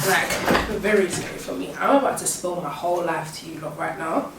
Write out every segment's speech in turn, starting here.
Like, very scary for me. I'm about to spill my whole life to you lot right now.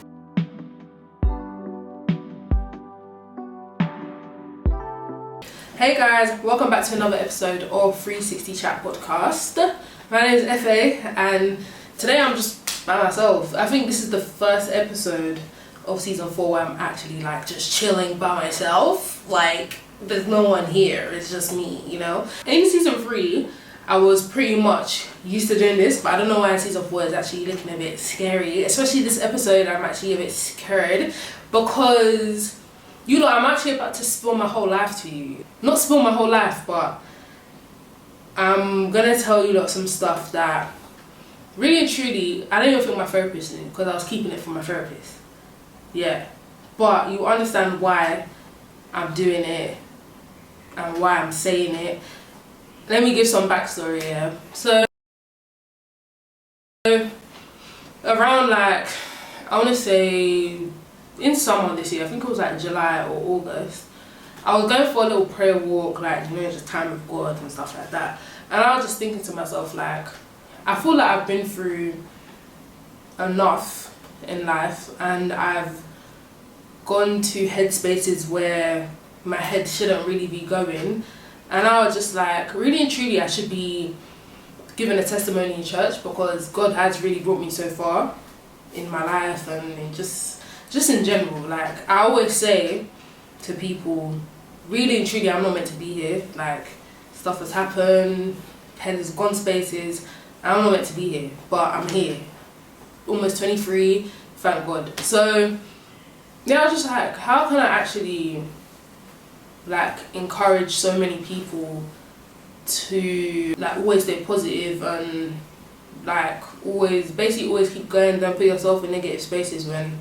Hey guys, welcome back to another episode of 360 Chat Podcast. My name is Efe and today I'm just by myself. I think this is the first episode of season 4 where I'm actually like just chilling by myself. Like, there's no one here, it's just me, you know? In season 3, I was pretty much used to doing this, but I don't know why season 4 is actually looking a bit scary. Especially this episode, I'm actually a bit scared because, you know, I'm actually about to spill my whole life to you. Not spill my whole life, but I'm gonna tell you lot some stuff that really and truly, I don't even think my therapist knew because I was keeping it from my therapist. Yeah, but you understand why I'm doing it and why I'm saying it. Let me give some backstory here. So, around like, I want to say in summer this year, I think it was like July or August, I was going for a little prayer walk, like, you know, just time with God and stuff like that. And I was just thinking to myself, like, I feel like I've been through enough in life and I've gone to headspaces where my head shouldn't really be going. And I was just like, really and truly, I should be giving a testimony in church because God has really brought me so far in my life and in just in general. Like, I always say to people, really and truly, I'm not meant to be here. Like, stuff has happened, head has gone spaces, I'm not meant to be here, but I'm here. Almost 23, thank God. So, yeah, I was just like, how can I actually like encourage so many people to like always stay positive and like always keep going, don't put yourself in negative spaces when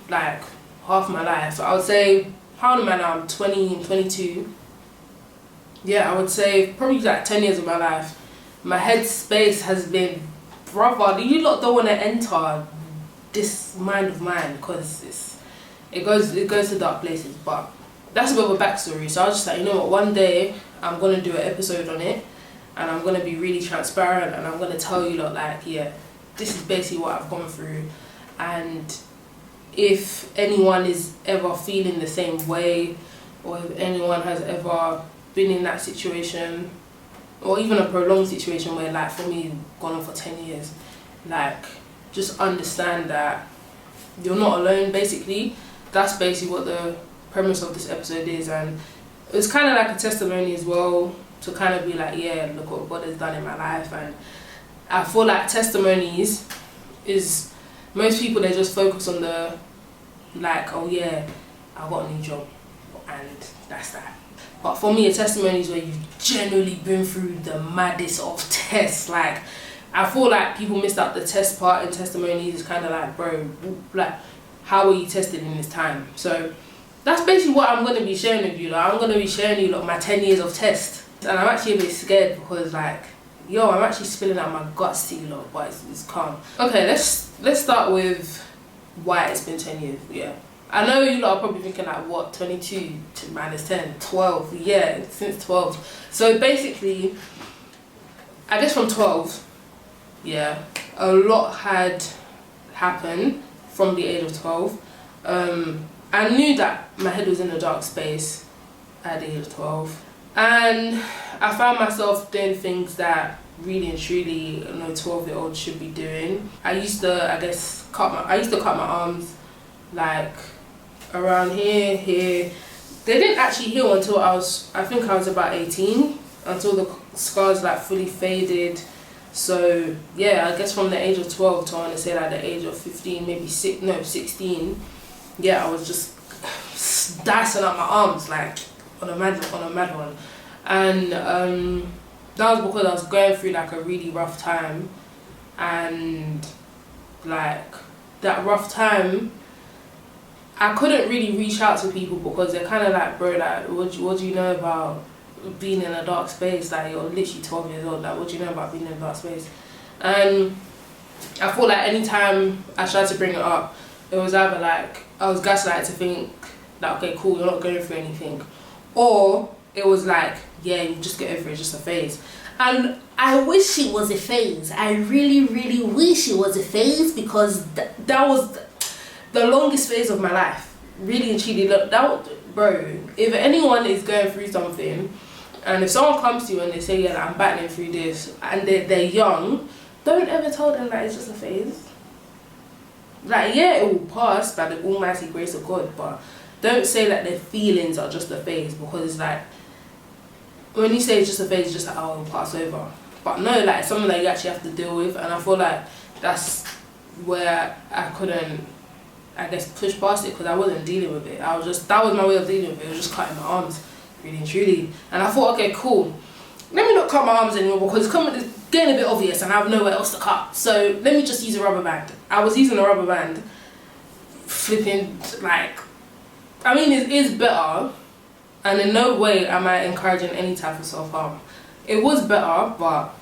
like half my life, I would say, how old am I now? I'm 20, 22. Yeah, I would say probably like 10 years of my life, my headspace has been, brother, you lot don't want to enter this mind of mine because it goes to dark places. But that's a bit of a backstory. So I was just like, you know what, one day I'm gonna do an episode on it and I'm gonna be really transparent and I'm gonna tell you lot, like, yeah, this is basically what I've gone through. And if anyone is ever feeling the same way, or if anyone has ever been in that situation, or even a prolonged situation where, like, for me, gone on for 10 years, like, just understand that you're not alone, basically. That's basically what the premise of this episode is, and it's kind of like a testimony as well, to kind of be like, yeah, look what God has done in my life. And I feel like testimonies is, most people, they just focus on the, like, oh yeah, I got a new job, and that's that. But for me, a testimony is where you've genuinely been through the maddest of tests. Like, I feel like people missed out the test part in testimonies. It's kind of like, bro, like, how were you tested in this time? So that's basically what I'm going to be sharing with you. Like, I'm going to be sharing you like my 10 years of test. And I'm actually a bit scared because, like, yo, I'm actually spilling out my guts to you lot, but it's calm. Okay, let's start with why it's been 10 years. Yeah, I know you lot are probably thinking like, what, 22 to minus 10, 12. Yeah, since 12. So basically, I guess from 12, yeah, a lot had happened from the age of 12. I knew that my head was in a dark space at the age of 12. And I found myself doing things that really and truly, you know, 12-year-olds should be doing. I used to, I guess, cut my arms, like, around here. They didn't actually heal until I think I was about 18, until the scars like fully faded. So yeah, I guess from the age of 12 to, I want to say, like the age of 15, maybe 16, yeah, I was just dicing up my arms like on a mad one. And that was because I was going through like a really rough time, and like that rough time, I couldn't really reach out to people because they're kind of like, bro, like, what do you know about being in a dark space? Like, you're literally 12 years old, like, what do you know about being in a dark space? And I feel like anytime I tried to bring it up, it was either like I was gaslighted to think that, okay, cool, you're not going through anything, or it was like, yeah, you just get over it, it's just a phase. And I wish it was a phase. I really, really wish it was a phase, because that was the longest phase of my life. Really and truly, look, bro, if anyone is going through something, and if someone comes to you and they say, yeah, like, I'm battling through this, and they're young, don't ever tell them that it's just a phase. Like, yeah, it will pass by the almighty grace of God, but don't say that their feelings are just a phase, because it's like, when you say it's just a phase, it's just like, oh, it'll pass over. But no, like, it's something that you actually have to deal with, and I feel like that's where I couldn't, I guess, push past it, because I wasn't dealing with it. That was my way of dealing with it. It was just cutting my arms, really and truly. And I thought, okay, cool, let me not cut my arms anymore, because it's getting a bit obvious and I have nowhere else to cut. So let me just use a rubber band. I was using a rubber band, flipping, like, I mean, it is better, and in no way am I encouraging any type of self-harm. It was better, but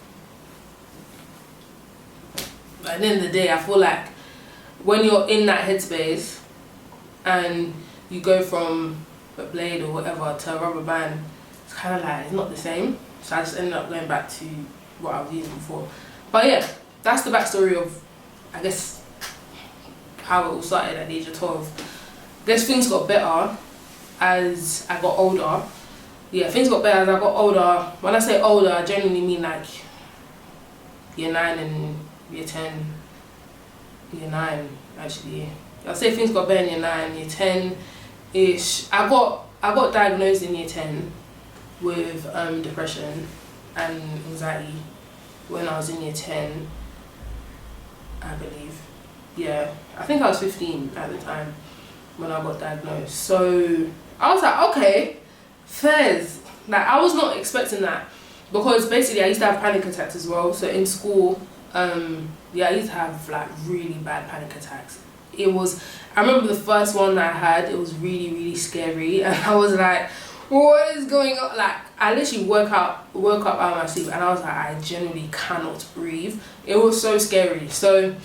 at the end of the day, I feel like when you're in that headspace and you go from a blade or whatever to a rubber band, it's kind of like, it's not the same. So I just ended up going back to what I was using before. But yeah, that's the backstory of, I guess, how it all started at the age of 12. I guess things got better as I got older. Yeah, things got better as I got older. When I say older, I genuinely mean like year 9 and year 10. Year 9, actually. I'll say things got better in year 9, year 10-ish. I got diagnosed in year 10 with depression and anxiety when I was in year 10, I believe. Yeah, I think I was 15 at the time when I got diagnosed. So I was like, okay, fairs. Like, I was not expecting that, because basically I used to have panic attacks as well. So in school, yeah, I used to have like really bad panic attacks. I remember the first one that I had, it was really, really scary, and I was like, what is going on? Like, I literally woke up out of my sleep, and I was like, I genuinely cannot breathe. It was so scary. So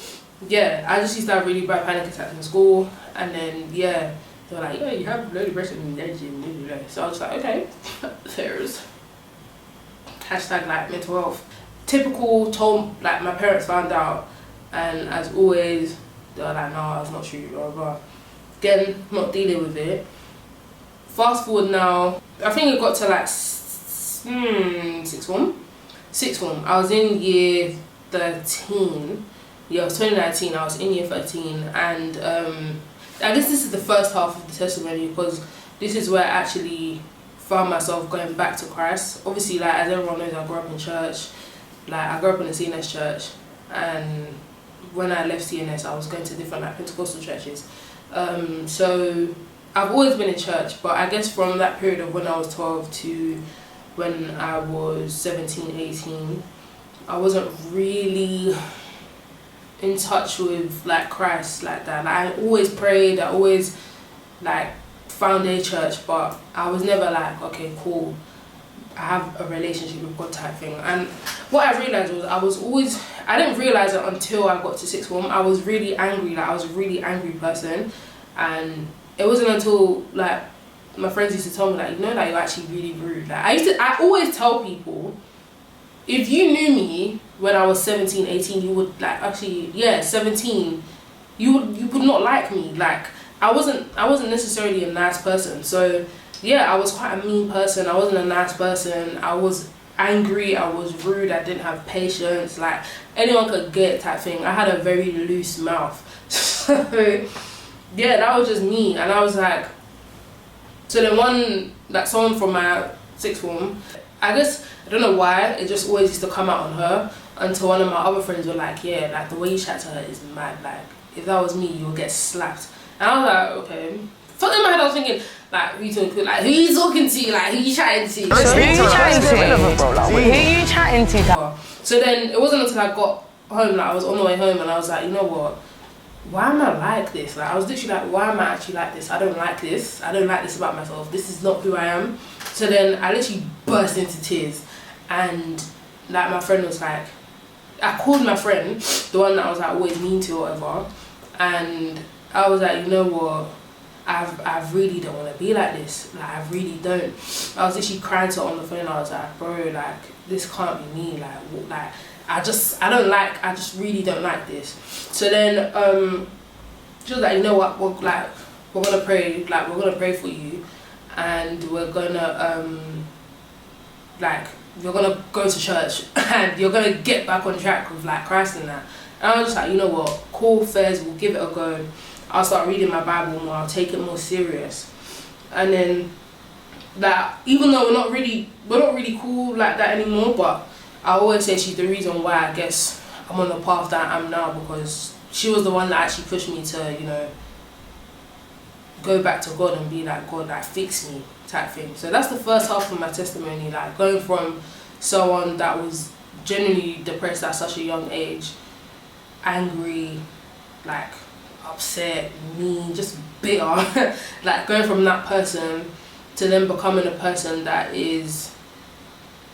yeah, I just used to have really bad panic attacks in school, and then yeah, they were like, yeah, you have low depression in the gym. So I was like, okay, there's hashtag like mental health. Typical, like, my parents found out, and as always, they were like, no, I was not true, blah, blah. Again, not dealing with it. Fast forward now, I think it got to like sixth form. I was in year 13. Yeah, it was 2019, I was in year 13, and I guess this is the first half of the testimony, because this is where I actually found myself going back to Christ. Obviously, like, as everyone knows, I grew up in church. Like, I grew up in a CNS church, and when I left CNS, I was going to different like Pentecostal churches. So I've always been in church, but I guess from that period of when I was 12 to when I was 17, 18, I wasn't really in touch with like Christ like that. Like, I always prayed, I always like found a church, but I was never like, okay, cool, I have a relationship with God type thing. And what I realised was I didn't realise it until I got to sixth form. I was really angry, like I was a really angry person, and it wasn't until like my friends used to tell me like, you know, like, you're actually really rude. Like, I always tell people, if you knew me when I was 17, 18, you would like, actually, yeah, 17, you would not like me. Like, I wasn't necessarily a nice person. So yeah, I was quite a mean person. I wasn't a nice person. I was angry, I was rude, I didn't have patience, like anyone could get type thing. I had a very loose mouth. So yeah, that was just me. And I was like, so then someone from my sixth form, I guess, I don't know why, it just always used to come out on her, until one of my other friends were like, yeah, like the way you chat to her is mad, like if that was me, you would get slapped. And I was like, okay. For in my head I was thinking, like, who you talking to? Like, who you talking to? Like, who you chatting to? Who you chatting to? So then it wasn't until I got home, like I was on the way home, and I was like, you know what? Why am I like this? Like, I was literally like, why am I actually like this? I don't like this. I don't like this about myself. This is not who I am. So then I literally burst into tears, and like my friend was like, I called my friend, the one that I was like always mean to or whatever, and I was like, you know what? I really don't want to be like this. Like, I really don't. I was literally crying to her on the phone. I was like, bro, like, this can't be me. Like, I just really don't like this. So then, she was like, you know what, we're gonna pray for you, and we're gonna, you're gonna go to church, and you're gonna get back on track with, like, Christ and that. And I was just like, you know what, cool, fairs, we'll give it a go. I'll start reading my Bible more, I'll take it more serious. And then, that, even though we're not really cool like that anymore, but I always say she's the reason why I guess I'm on the path that I am now, because she was the one that actually pushed me to, you know, go back to God and be like, God, like, fix me type thing. So that's the first half of my testimony, like, going from someone that was genuinely depressed at such a young age, angry, like, upset, mean, just bitter, like, going from that person to then becoming a person that is,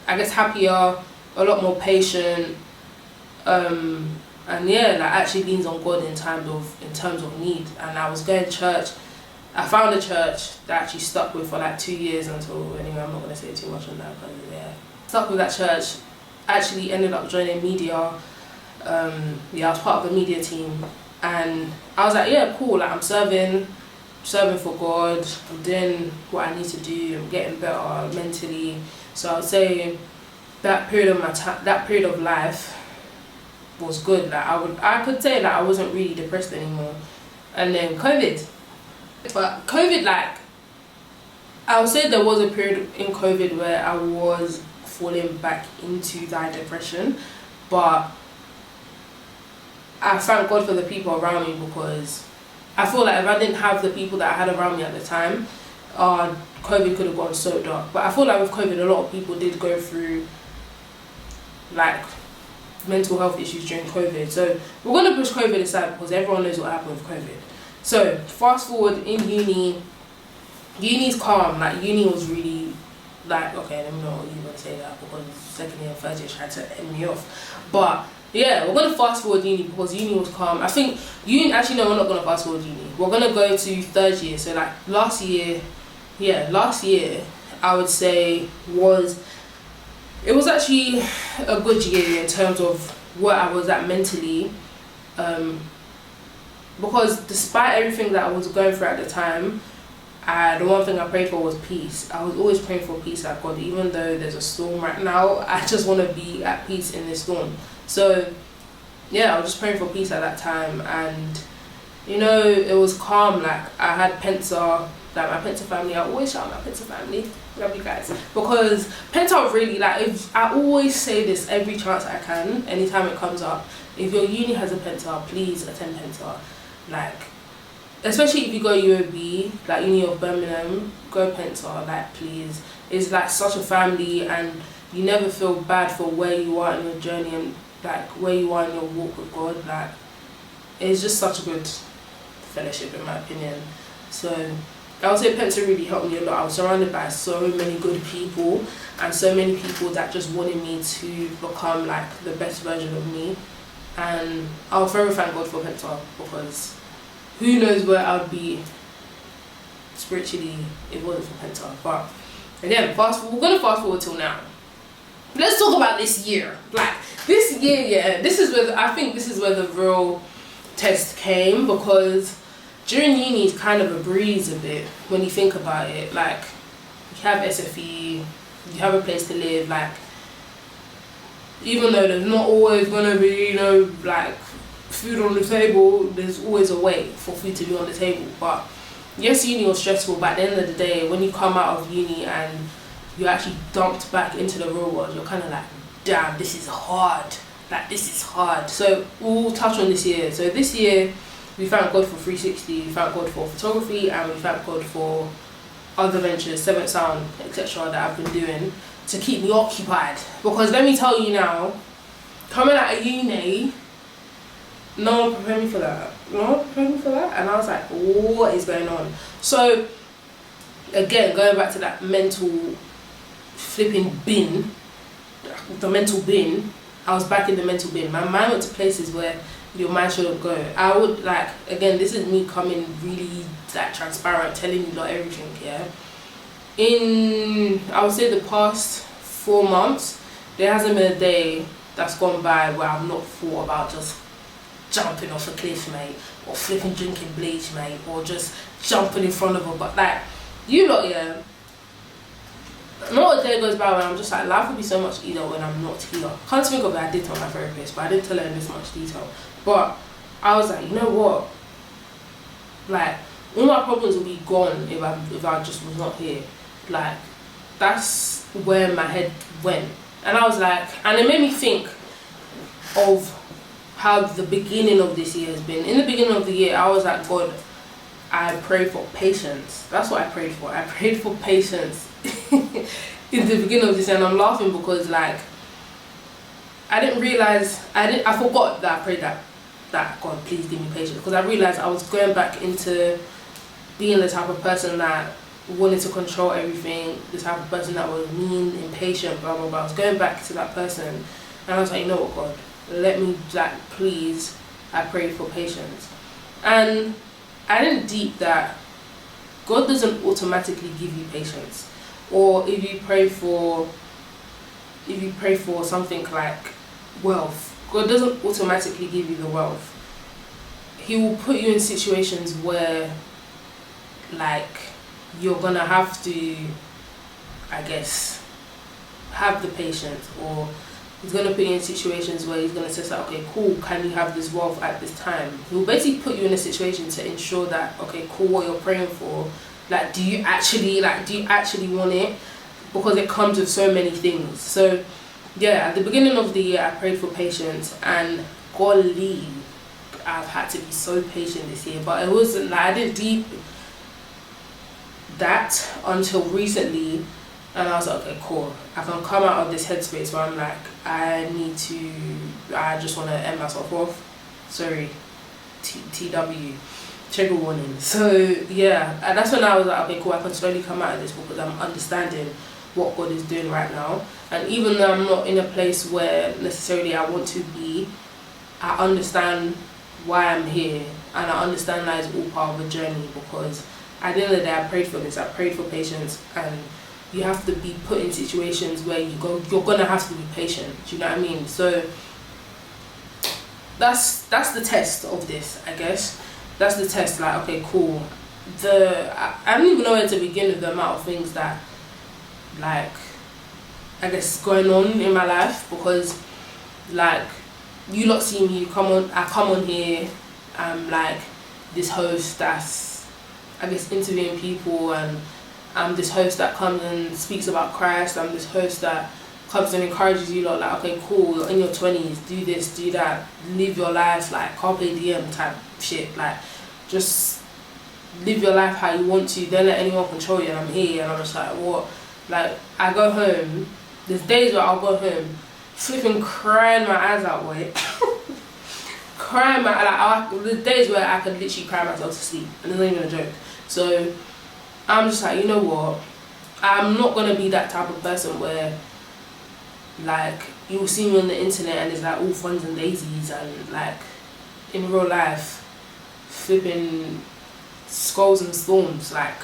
I guess, happier, a lot more patient, and yeah, like, actually leans on God in terms of need. And I was going to church. I found a church that I actually stuck with for like 2 years until, anyway, I'm not going to say too much on that, but yeah, stuck with that church. Actually ended up joining media. Yeah, I was part of the media team, and I was like, yeah, cool, like, I'm serving for God, I'm doing what I need to do, I'm getting better mentally. So I would say that period of life was good. Like, I could say that I wasn't really depressed anymore. And then COVID, like, I would say there was a period in COVID where I was falling back into that depression, but I thank God for the people around me, because I feel like if I didn't have the people that I had around me at the time, COVID could have gone so dark. But I feel like with COVID, a lot of people did go through, like, mental health issues during COVID. So we're going to push COVID aside, because everyone knows what happened with COVID. So fast forward in uni's calm. Like, uni was really, like, okay, let me know what you're going to say that, because second year and third year tried to end me off. But yeah, we're going to fast forward uni, because uni was calm. I think uni, actually no, we're not going to fast forward uni. We're going to go to third year. So like last year, I would say it was actually a good year in terms of where I was at mentally, because despite everything that I was going through at the time, the one thing I prayed for was peace. I was always praying for peace at God. Even though there's a storm right now, I just want to be at peace in this storm. So yeah, I was just praying for peace at that time, and you know, it was calm. Like, I had Pensa, like my Pensa family. I always shout out my Pensa family. Love you guys, because Pensa really, like, if I always say this every chance I can, anytime it comes up, if your uni has a Pensa, please attend Pensa. Like, especially if you go UOB, like Uni of Birmingham, go Pensa, like, please. It's like such a family, and you never feel bad for where you are in your journey and like where you are in your walk with God. Like, it's just such a good fellowship in my opinion. So I would say Pensa really helped me a lot. I was surrounded by so many good people, and so many people that just wanted me to become like the best version of me. And I'll forever thank God for Pensa, because who knows where I'd be spiritually if it wasn't for Pensa. But again, we're gonna fast forward till now. Let's talk about this year. Like, this year, yeah, I think this is where the real test came, because during uni it's kind of a breeze a bit when you think about it. Like, you have SFE, you have a place to live, like, even though there's not always gonna be, you know, like, food on the table, there's always a way for food to be on the table. But yes, uni was stressful, but at the end of the day, when you come out of uni and you're actually dumped back into the real world, you're kind of like, damn, this is hard. Like, this is hard. So we'll touch on this year. So this year, we thank God for 360, we thank God for photography, and we thank God for other ventures, Seventh Sound, etc. that I've been doing to keep me occupied. Because let me tell you now, coming out of uni, no one prepared me for that. And I was like, what is going on? So again, going back to that mental flipping bin, the mental bin, I was back in the mental bin. My mind went to places where your mind shouldn't go. I would like, again, this is me coming really like transparent, telling you like everything, yeah. In, I would say the past 4 months, there hasn't been a day that's gone by where I've not thought about just jumping off a cliff, mate, or flipping drinking bleach, mate, or just jumping in front of her. But like, you lot, yeah, not a day goes by when I'm just like, life would be so much easier when I'm not here. Can't think of it, I did tell my therapist, but I didn't tell her in this much detail. But I was like, you know what? Like, all my problems would be gone if I just was not here. Like, that's where my head went. And I was like, and it made me think of how the beginning of this year has been. In the beginning of the year, I was like, God, I prayed for patience. That's what I prayed for. I prayed for patience in the beginning of this year, and I'm laughing because like I didn't realize, I forgot that I prayed that God, please give me patience, because I realized I was going back into being the type of person that wanted to control everything, the type of person that was mean, impatient, blah blah blah. I was going back to that person, and I was like, you know what, God, let me, like, please, I prayed for patience. And I didn't deep that God doesn't automatically give you patience. Or if you pray for something like wealth, God doesn't automatically give you the wealth. He will put you in situations where like you're gonna have to, I guess, have the patience, or he's gonna put you in situations where he's gonna say, okay, cool, can you have this wealth at this time? He'll basically put you in a situation to ensure that, okay, cool, what you're praying for, like, do you actually want it? Because it comes with so many things. So yeah, at the beginning of the year, I prayed for patience, and golly, I've had to be so patient this year. But it wasn't like I didn't deep that until recently, and I was like, okay, cool, I can come out of this headspace where I'm like, I just want to end myself off. Sorry, TW, trigger warning. So yeah, and that's when I was like, okay, cool, I can slowly come out of this because I'm understanding what God is doing right now. And even though I'm not in a place where necessarily I want to be, I understand why I'm here, and I understand that it's all part of a journey, because at the end of the day, I prayed for this, I prayed for patience, and you have to be put in situations where you're gonna have to be patient. Do you know what I mean? So that's the test of this, I guess. That's the test. Like, okay, cool. I don't even know where to begin with the amount of things that, like, I guess, going on in my life, because like you lot see me, I come on here, I'm like this host that's, I guess, interviewing people, and I'm this host that comes and speaks about Christ. I'm this host that comes and encourages you lot, like, okay, cool, you're in your 20s, do this, do that, live your life, like carpe diem type shit, like just live your life how you want to, don't let anyone control you. And I'm here, and I'm just like, what? Like, I go home, there's days where I'll go home flipping crying my eyes out, boy. Crying my, like, there's days where I could literally cry myself to sleep, and it's not even a joke. So I'm just like, you know what, I'm not gonna be that type of person where like you will see me on the internet and it's like all funs and daisies, and like in real life flipping skulls and storms. Like,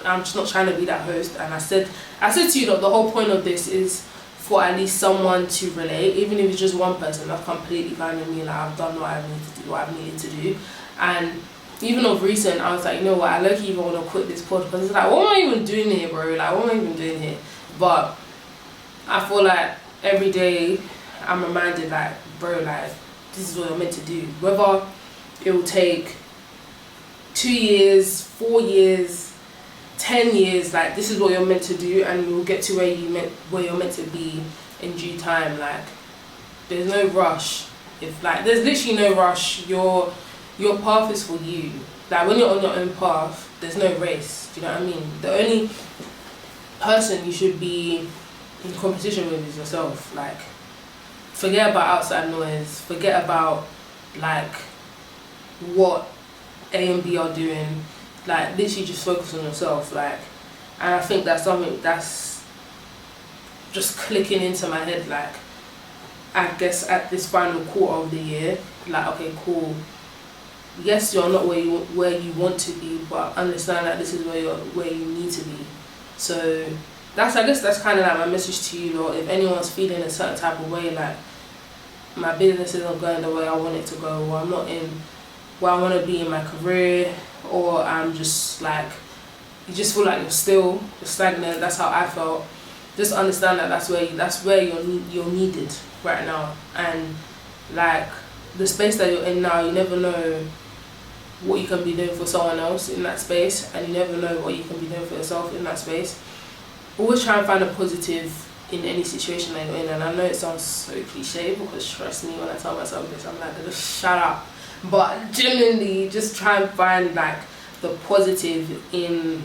I'm just not trying to be that host. And I said to you that the whole point of this is for at least someone to relate, even if it's just one person. That's completely fine with me. Like, I've done what I've needed to do. And even of recent, I was like, you know what, I low-key even want to quit this podcast, because it's like, what am I even doing here, bro? Like, what am I even doing here? But I feel like every day I'm reminded, like, bro, like, this is what I'm meant to do. Whether it will take 2 years, 4 years, 10 years, like, this is what you're meant to do, and you'll get to where you're meant to be in due time. Like, there's no rush. There's literally no rush. Your path is for you. Like, when you're on your own path, there's no race. Do you know what I mean? The only person you should be in competition with is yourself. Like, forget about outside noise. Forget about like what A and B are doing. Like, literally just focus on yourself. Like, and I think that's something that's just clicking into my head. Like, I guess at this final quarter of the year, like, okay, cool. Yes, you're not where you want to be, but understand that this is where you need to be. So I guess that's kind of like my message to you, or if anyone's feeling a certain type of way, like my business isn't going the way I want it to go, or I'm not in where I want to be in my career, or I'm just like, you just feel like you're stagnant. That's how I felt. Just understand that that's where you're needed right now, and like the space that you're in now, you never know what you can be doing for someone else in that space, and you never know what you can be doing for yourself in that space. Always try and find a positive in any situation that you're in, and I know it sounds so cliche, because trust me, when I tell myself this, I'm like, just shut up. But genuinely, just try and find like the positive in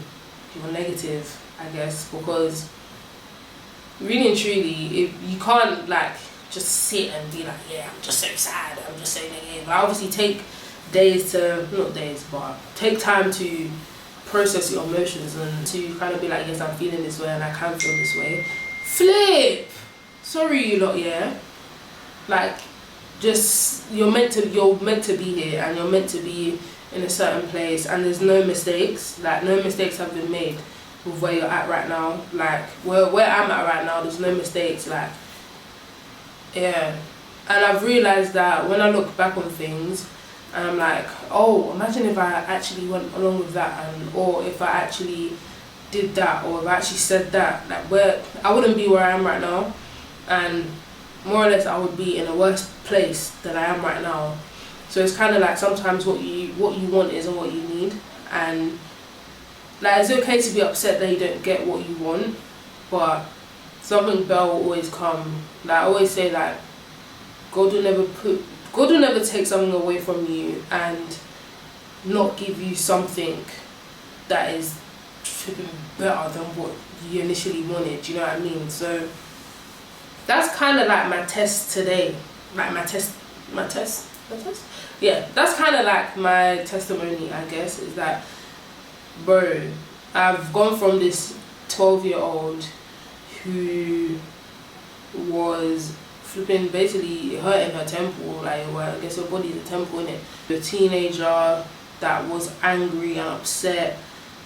your negative, I guess, because really and truly, if you can't like just sit and be like, yeah, I'm just so sad, I'm just so negative. I obviously take take time to process your emotions and to kind of be like, yes, I'm feeling this way and I can feel this way. Flip! Sorry, you lot, yeah? Like, just, you're meant to be here, and you're meant to be in a certain place, and there's no mistakes. Like, no mistakes have been made with where you're at right now. Like, where I'm at right now, there's no mistakes. Like, yeah. And I've realised that when I look back on things, and I'm like, oh, imagine if I actually went along with that, or if I actually did that, or if I actually said that, like, where I wouldn't be where I am right now, and more or less I would be in a worse place than I am right now. So it's kind of like sometimes what you want isn't what you need, and like, it's okay to be upset that you don't get what you want, but something better will always come. Like, I always say that God will never take something away from you and not give you something that is tripping better than what you initially wanted. Do you know what I mean? So that's kind of like my test today. Like my test. Yeah, that's kind of like my testimony, I guess, is that, bro, I've gone from this 12-year-old who was flipping, basically hurting her temple, like, well, I guess your body's a temple, innit? A teenager that was angry and upset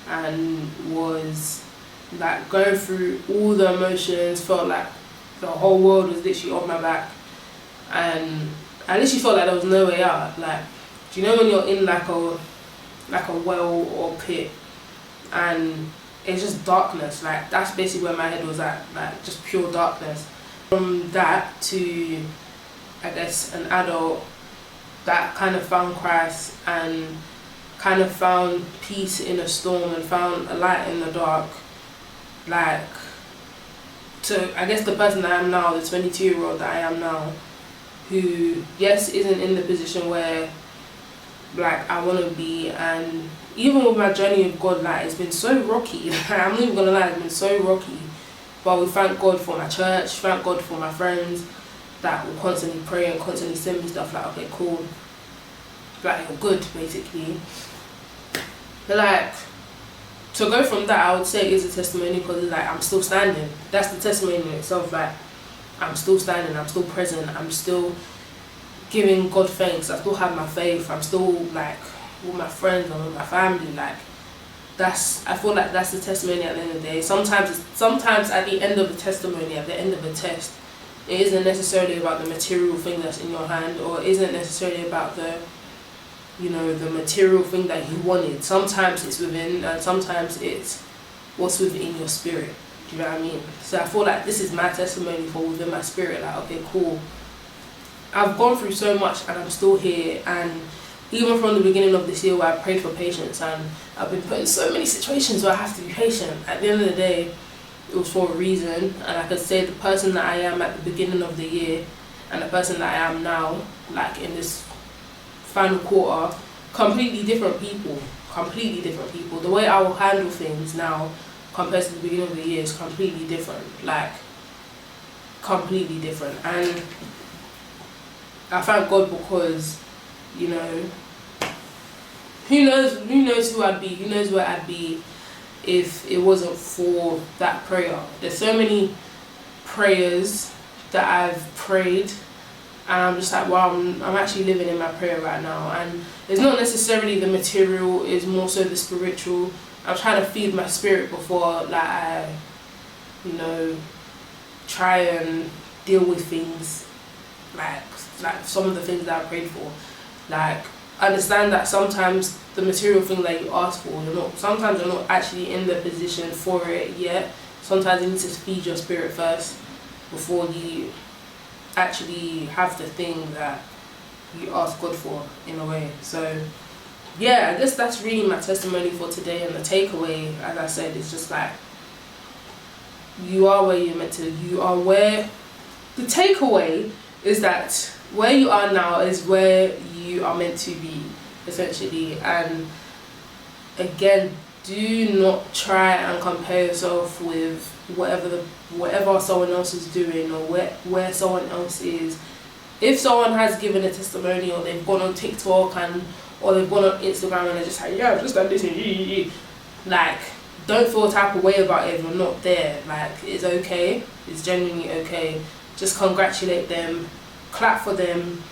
and was like going through all the emotions, felt like the whole world was literally on my back, and I literally felt like there was no way out. Like, do you know when you're in like a well or pit and it's just darkness? Like, that's basically where my head was at, like just pure darkness. From that to, I guess, an adult that kind of found Christ and kind of found peace in a storm and found a light in the dark, like, to, I guess, the person that I am now, the 22-year-old that I am now, who, yes, isn't in the position where, like, I want to be, and even with my journey with God, like, it's been so rocky. I'm not even gonna lie, it's been so rocky. But we thank God for my church, thank God for my friends that will constantly pray and constantly send me stuff like, okay, cool, like, you're good, basically. But like, to go from that, I would say it is a testimony, because it's like, I'm still standing. That's the testimony in itself. Like, I'm still standing, I'm still present, I'm still giving God thanks, I still have my faith, I'm still like with my friends and with my family. Like, I feel like that's the testimony at the end of the day. Sometimes at the end of the testimony, at the end of the test, it isn't necessarily about the material thing that's in your hand, or it isn't necessarily about the material thing that you wanted. Sometimes it's within, and sometimes it's what's within your spirit. Do you know what I mean? So I feel like this is my testimony for within my spirit. Like, okay, cool, I've gone through so much and I'm still here. And even from the beginning of this year, where I prayed for patience, and I've been put in so many situations where I have to be patient, at the end of the day, it was for a reason. And I could say the person that I am at the beginning of the year and the person that I am now, like in this final quarter, completely different people. The way I will handle things now compared to the beginning of the year is completely different. Like, completely different. And I thank God, because, you know, who knows who I'd be, who knows where I'd be if it wasn't for that prayer. There's so many prayers that I've prayed And I'm just like, wow, I'm actually living in my prayer right now. And it's not necessarily the material, it's more so the spiritual. I'm trying to feed my spirit before like I, you know, try and deal with things like some of the things that I prayed for. Like, understand that sometimes the material thing that you ask for, sometimes you're not actually in the position for it yet. Sometimes you need to feed your spirit first before you actually have the thing that you ask God for, in a way. So yeah, I guess that's really my testimony for today. And the takeaway, as I said, is just like, you are where you're meant to. You are where. The takeaway is that where you are now is where you are meant to be, essentially. And again, do not try and compare yourself with whatever someone else is doing, or where someone else is. If someone has given a testimony, or they've gone on TikTok or they've gone on Instagram and they're just like, yeah, I've just done this, like, don't feel a type of way about it if you're not there. Like, it's okay, it's genuinely okay. Just congratulate them, clap for them,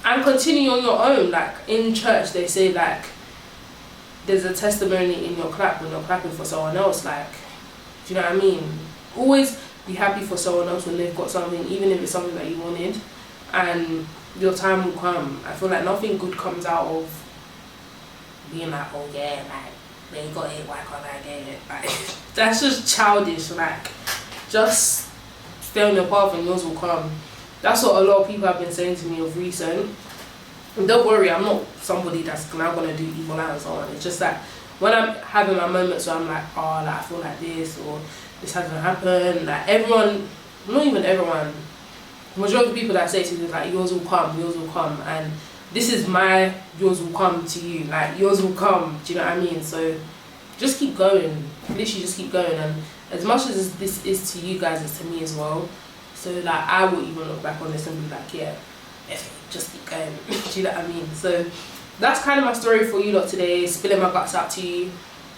and continue on your own. Like, in church they say, like, there's a testimony in your clap when you're clapping for someone else. Like, do you know what I mean? Always be happy for someone else when they've got something, even if it's something that you wanted, and your time will come. I feel like nothing good comes out of being like, oh yeah, like, they got it, why can't I get it? Like, that's just childish. Like, just stay on your path and yours will come. That's what a lot of people have been saying to me of recent. And don't worry, I'm not somebody that's now gonna do evil out and so on. It's just that when I'm having my moments where I'm like, oh, like, I feel like this, or this hasn't happened, like, everyone, not even everyone, the majority of the people that say to me, like, yours will come, and this is my yours will come to you, like, yours will come, do you know what I mean? So just keep going, literally just keep going. And as much as this is to you guys, it's to me as well. So like, I will even look back on this and be like, yeah, just keep going. Do you know what I mean? So that's kind of my story for you lot today, spilling my guts out to you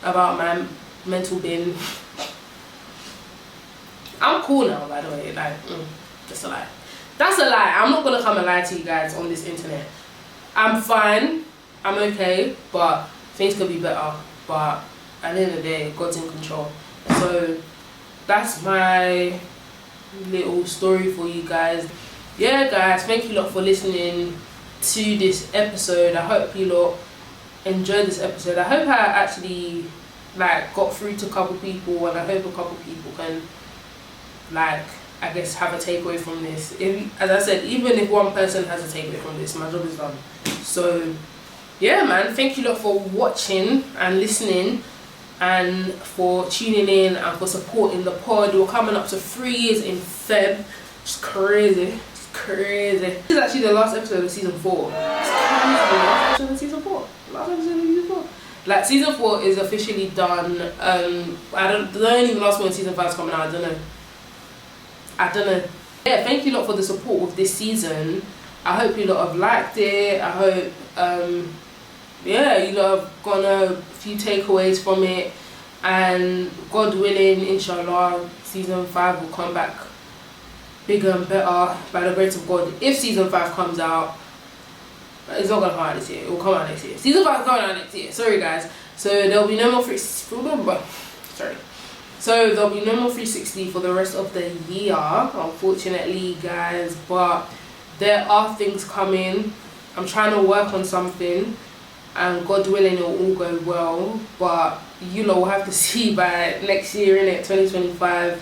about my mental bin. I'm cool now, by the way, like, that's a lie. That's a lie. I'm not gonna come and lie to you guys on this internet. I'm fine, I'm okay, but things could be better. But at the end of the day, God's in control. So that's my little story for you guys. Yeah guys, thank you lot for listening to this episode. I hope you lot enjoyed this episode. I hope I actually like got through to a couple people, and I hope a couple people can, like, I guess, have a takeaway from this. As I said, even if one person has a takeaway from this, my job is done. So yeah man, thank you lot for watching and listening, and for tuning in, and for supporting the pod. We're coming up to 3 years in Feb. It's crazy. It's crazy. This is actually the last episode of season 4. It's crazy. Last episode of season 4. Last episode of season 4. Like, season 4 is officially done. The only last one in season 5 is coming out. I don't know. Yeah, thank you lot for the support with this season. I hope you lot have liked it. I hope yeah, you lot have gotten a few takeaways from it, and God willing, inshallah, season 5 will come back bigger and better by the grace of God. If season 5 comes out, it's not gonna come out this year, it will come out next year. Season 5 is coming out next year, sorry guys. So there'll be no more So there'll be no more 360 for the rest of the year, unfortunately guys, but there are things coming. I'm trying to work on something, and God willing it will all go well, but you lot will have to see by next year, innit, 2025.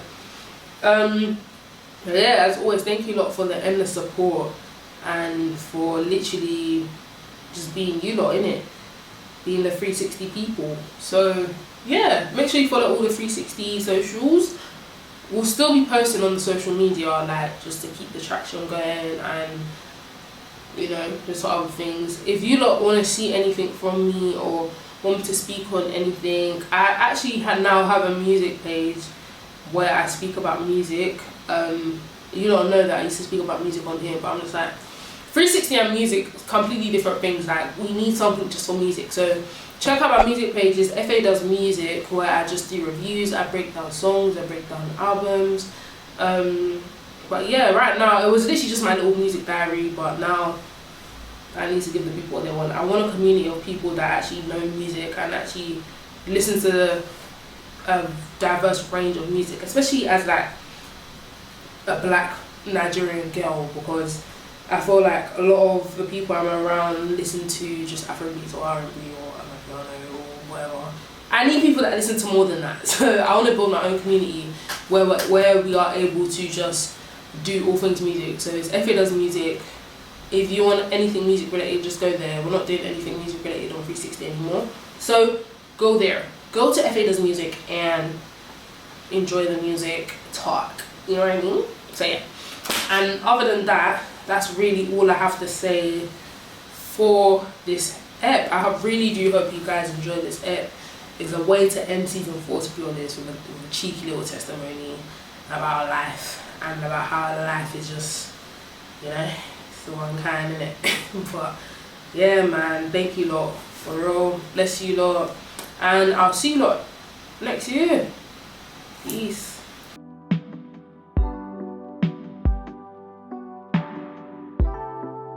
Yeah, as always, thank you lot for the endless support, and for literally just being you lot, innit, being the 360 people. So yeah, make sure you follow all the 360 socials. We'll still be posting on the social media, like, just to keep the traction going, and you know, just other things. If you lot want to see anything from me, or want me to speak on anything, I actually now have a music page where I speak about music. You don't know that I used to speak about music on here, but I'm just like, 360 and music, completely different things. Like, we need something just for music. So check out my music pages. FA Does Music, where I just do reviews, I break down songs, I break down albums. But yeah, right now it was literally just my little music diary, but now I need to give the people what they want. I want a community of people that actually know music and actually listen to a diverse range of music, especially as like a black Nigerian girl, because I feel like a lot of the people I'm around listen to just Afrobeats or R&B or Amapiano or whatever. I need people that listen to more than that. So I want to build my own community where we are able to just do all things music. So it's FA Does Music. If you want anything music related, just go there. We're not doing anything music related on 360 anymore. So go there. Go to FA Does Music and enjoy the music, talk. You know what I mean? So yeah. And other than that, that's really all I have to say for this ep. I really do hope you guys enjoy this ep. It's a way to end season 4, to be honest, with a cheeky little testimony about life and about how life is just, you know, it's the one kind, innit? But yeah, man, thank you lot, for real. Bless you lot, and I'll see you lot next year. Peace.